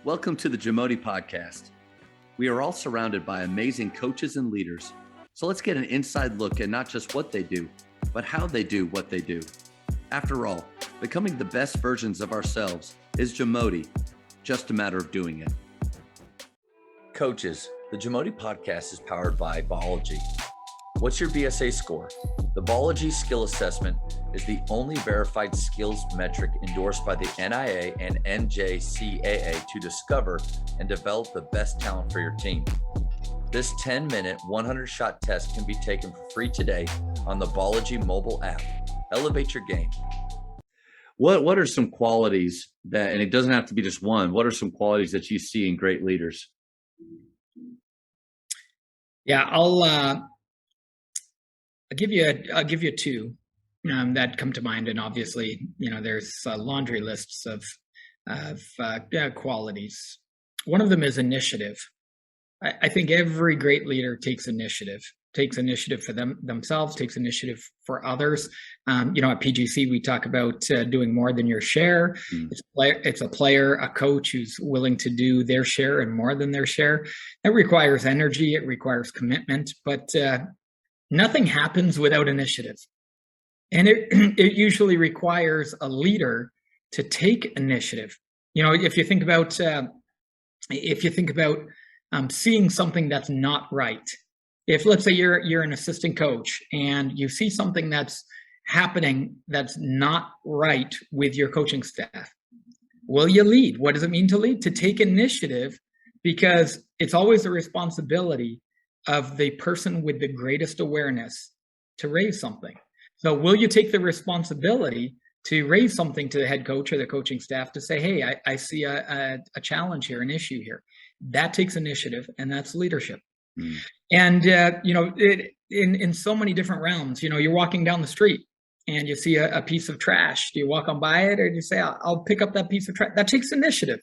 Welcome to the JAMODI podcast. We are all surrounded by amazing coaches and leaders. So let's get an inside look at not just what they do, but how they do what they do. After all, becoming the best versions of ourselves is JAMODI, just a matter of doing it. Coaches, the JAMODI podcast is powered by Biology. What's your BSA score? The Biology Skill Assessment is the only verified skills metric endorsed by the NIA and NJCAA to discover and develop the best talent for your team. This 10-minute, 100-shot test can be taken for free today on the Biology mobile app. Elevate your game. What are some qualities that, and it doesn't have to be just one, what are some qualities that you see in great leaders? Yeah, I'll give you two that come to mind, and obviously, there's laundry lists of qualities. One of them is initiative. I think every great leader takes initiative for themselves, takes initiative for others. At PGC, we talk about doing more than your share. It's a player, a coach who's willing to do their share and more than their share. It requires energy, it requires commitment, but nothing happens without initiative. And it usually requires a leader to take initiative. If you think about seeing something that's not right. If, let's say, you're an assistant coach and you see something that's happening that's not right with your coaching staff, will you lead? What does it mean to lead? To take initiative, because it's always the responsibility of the person with the greatest awareness to raise something. So will you take the responsibility to raise something to the head coach or the coaching staff to say, hey, I see a challenge here, an issue here? That takes initiative, and that's leadership. And, in so many different realms, you're walking down the street and you see a piece of trash. Do you walk on by it, or do you say, I'll pick up that piece of trash? That takes initiative.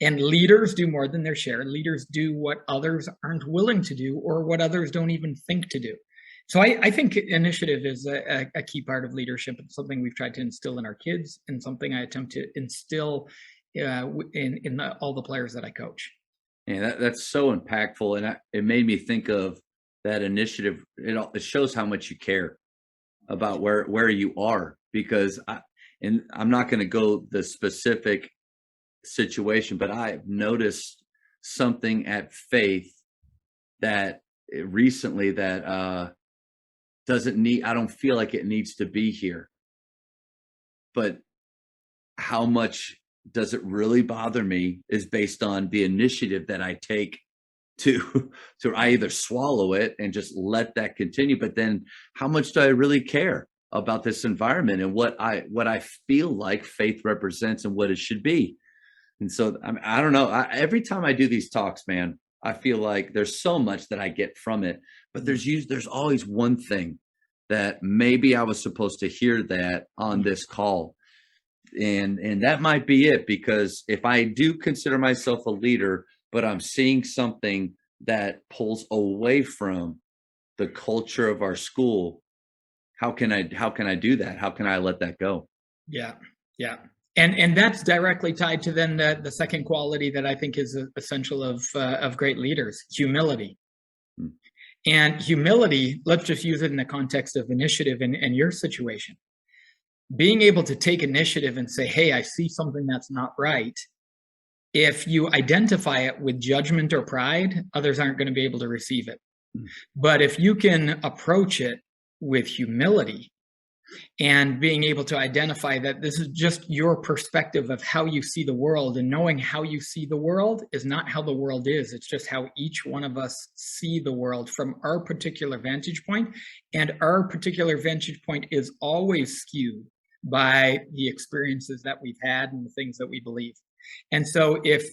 And leaders do more than their share. Leaders do what others aren't willing to do, or what others don't even think to do. So I think initiative is a key part of leadership. It's something we've tried to instill in our kids, and something I attempt to instill in all the players that I coach. Yeah, that's so impactful. And it made me think of that initiative. It shows how much you care about where you are, because I'm not going to go the specific situation, but I've noticed something at Faith that recently that I don't feel like it needs to be here. But how much does it really bother me is based on the initiative that I take to I either swallow it and just let that continue, but then how much do I really care about this environment and what I feel like Faith represents and what it should be? And so I don't know. Every time I do these talks, man, I feel like there's so much that I get from it, but there's always one thing that maybe I was supposed to hear that on this call. And that might be it, because if I do consider myself a leader, but I'm seeing something that pulls away from the culture of our school, how can I do that? How can I let that go? Yeah. And that's directly tied to then the second quality that I think is essential of great leaders: humility. And humility, let's just use it in the context of initiative in your situation. Being able to take initiative and say, hey, I see something that's not right. If you identify it with judgment or pride, others aren't going to be able to receive it. But if you can approach it with humility and being able to identify that this is just your perspective of how you see the world, and knowing how you see the world is not how the world is. It's just how each one of us see the world from our particular vantage point. And our particular vantage point is always skewed by the experiences that we've had and the things that we believe. And so if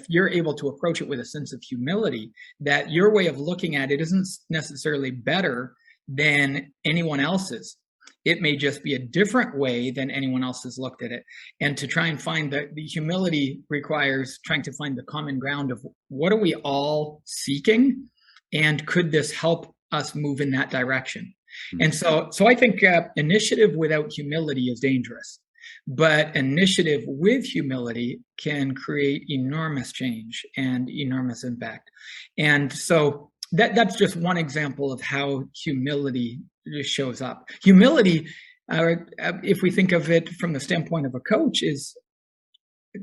you're able to approach it with a sense of humility, that your way of looking at it isn't necessarily better than anyone else's. It may just be a different way than anyone else has looked at it. And to try and find the humility requires trying to find the common ground of what are we all seeking, and could this help us move in that direction? And so I think initiative without humility is dangerous. but initiative with humility can create enormous change and enormous impact. And so that's just one example of how humility shows up. Humility, if we think of it from the standpoint of a coach, is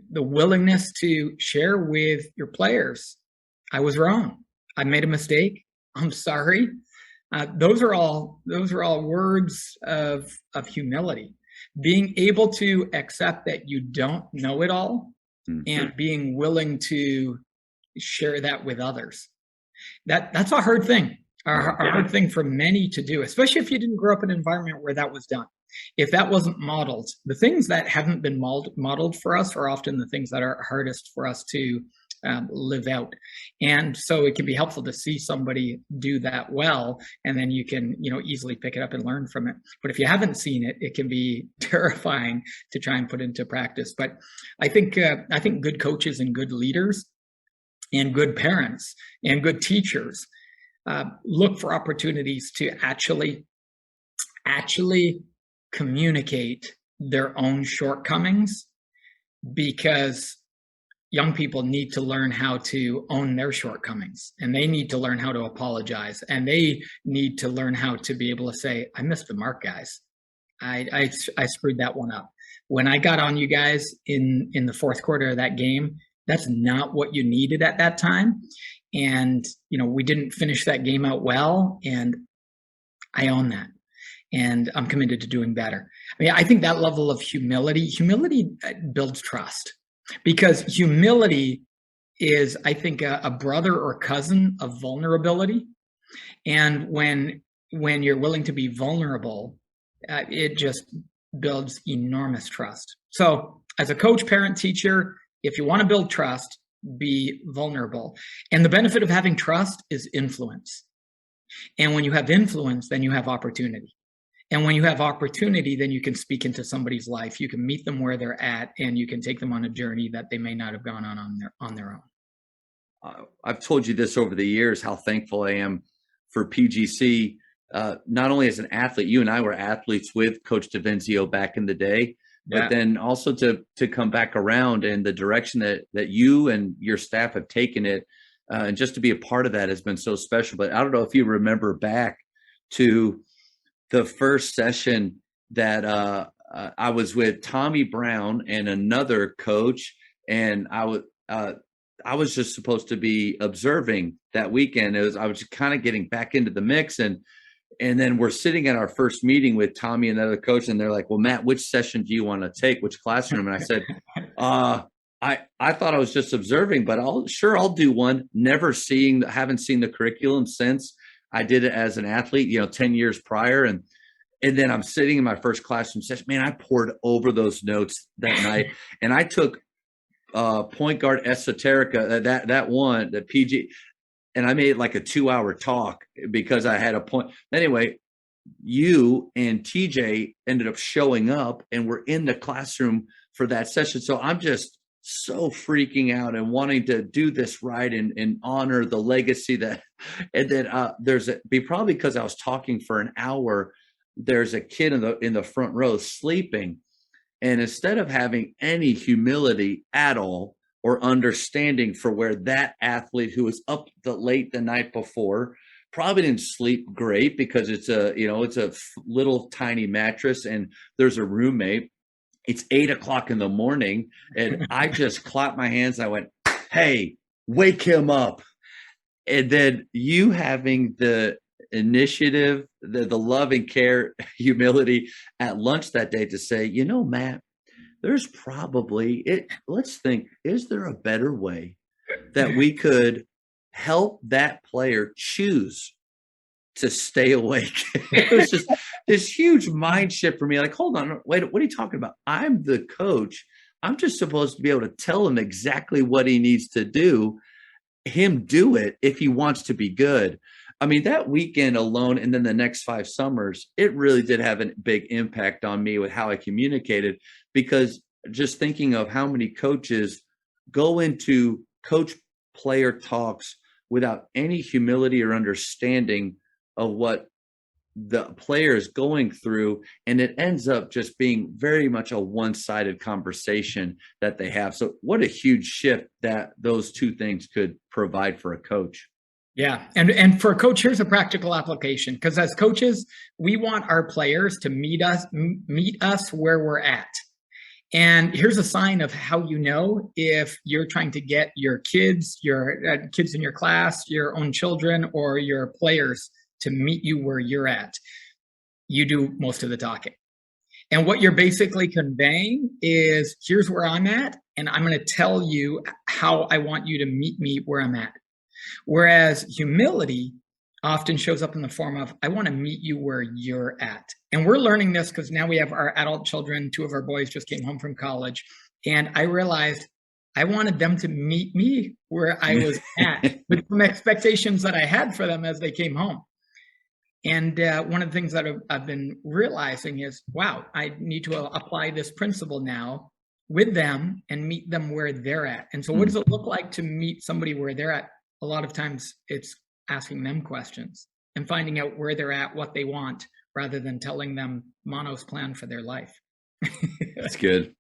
the willingness to share with your players, I was wrong, I made a mistake, I'm sorry. Those are all words of humility. Being able to accept that you don't know it all, and being willing to share that with others. That's a hard thing, a hard thing for many to do, especially if you didn't grow up in an environment where that was done. If that wasn't modeled, the things that haven't been modeled for us are often the things that are hardest for us to live out. And so it can be helpful to see somebody do that well, and then you can, easily pick it up and learn from it. But if you haven't seen it, it can be terrifying to try and put into practice. But I think good coaches and good leaders and good parents and good teachers look for opportunities to actually communicate their own shortcomings, because young people need to learn how to own their shortcomings, and they need to learn how to apologize, and they need to learn how to be able to say, I missed the mark, guys. I screwed that one up. When I got on you guys in the fourth quarter of that game, that's not what you needed at that time. And, we didn't finish that game out well, and I own that. And I'm committed to doing better. I think that level of humility builds trust, because humility is, I think, a brother or cousin of vulnerability. And when you're willing to be vulnerable, it just builds enormous trust. So as a coach, parent, teacher, if you want to build trust, be vulnerable. And the benefit of having trust is influence. And when you have influence, then you have opportunity. And when you have opportunity, then you can speak into somebody's life. You can meet them where they're at, and you can take them on a journey that they may not have gone on their own. I've told you this over the years, how thankful I am for PGC. Not only as an athlete, you and I were athletes with Coach DiVinzio back in the day, but then also to come back around, and the direction that you and your staff have taken it, and just to be a part of that has been so special. But I don't know if you remember back to the first session that I was with Tommy Brown and another coach, and I was just supposed to be observing that weekend. I was just kind of getting back into the mix, and then we're sitting at our first meeting with Tommy and another coach, and they're like, "Well, Matt, which session do you want to take? Which classroom?" And I said, I thought I was just observing, but I'll do one. Haven't seen the curriculum since I did it as an athlete, 10 years prior. And then I'm sitting in my first classroom session. Man, I poured over those notes that night, and I took Point Guard Esoterica, that PG, and I made like a 2-hour talk because I had a point. Anyway, you and TJ ended up showing up, and we're in the classroom for that session. So I'm just so freaking out and wanting to do this right and honor the legacy that, and then probably because I was talking for an hour, there's a kid in the front row sleeping. And instead of having any humility at all or understanding for where that athlete who was up late the night before probably didn't sleep great, because it's a little tiny mattress and there's a roommate. It's 8:00 in the morning, and I just clapped my hands. I went, "Hey, wake him up." And then you having the initiative, the love and care, humility at lunch that day to say, Matt, there's let's think, is there a better way that we could help that player choose to stay awake? It was just this huge mind shift for me. Like, hold on, wait, what are you talking about? I'm the coach. I'm just supposed to be able to tell him exactly what he needs to do, him do it if he wants to be good. That weekend alone, and then the next 5 summers, it really did have a big impact on me with how I communicated, because just thinking of how many coaches go into coach player talks without any humility or understanding of what the players going through, and it ends up just being very much a one-sided conversation that they have. So what a huge shift that those two things could provide for a coach. Yeah. And for a coach, here's a practical application, because as coaches, we want our players to meet us where we're at. And here's a sign of how you know if you're trying to get your kids in your class, your own children, or your players to meet you where you're at. You do most of the talking. And what you're basically conveying is, here's where I'm at, and I'm going to tell you how I want you to meet me where I'm at. Whereas humility often shows up in the form of, I want to meet you where you're at. And we're learning this because now we have our adult children. 2 of our boys just came home from college. And I realized I wanted them to meet me where I was at with some expectations that I had for them as they came home. And one of the things that I've been realizing is, wow, I need to apply this principle now with them and meet them where they're at. And so what does it look like to meet somebody where they're at? A lot of times it's asking them questions and finding out where they're at, what they want, rather than telling them Mano's plan for their life. That's good.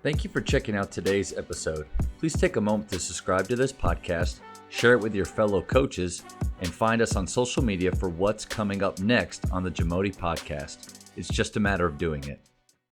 Thank you for checking out today's episode. Please take a moment to subscribe to this podcast, share it with your fellow coaches, and find us on social media for what's coming up next on the JAMODI podcast. It's just a matter of doing it.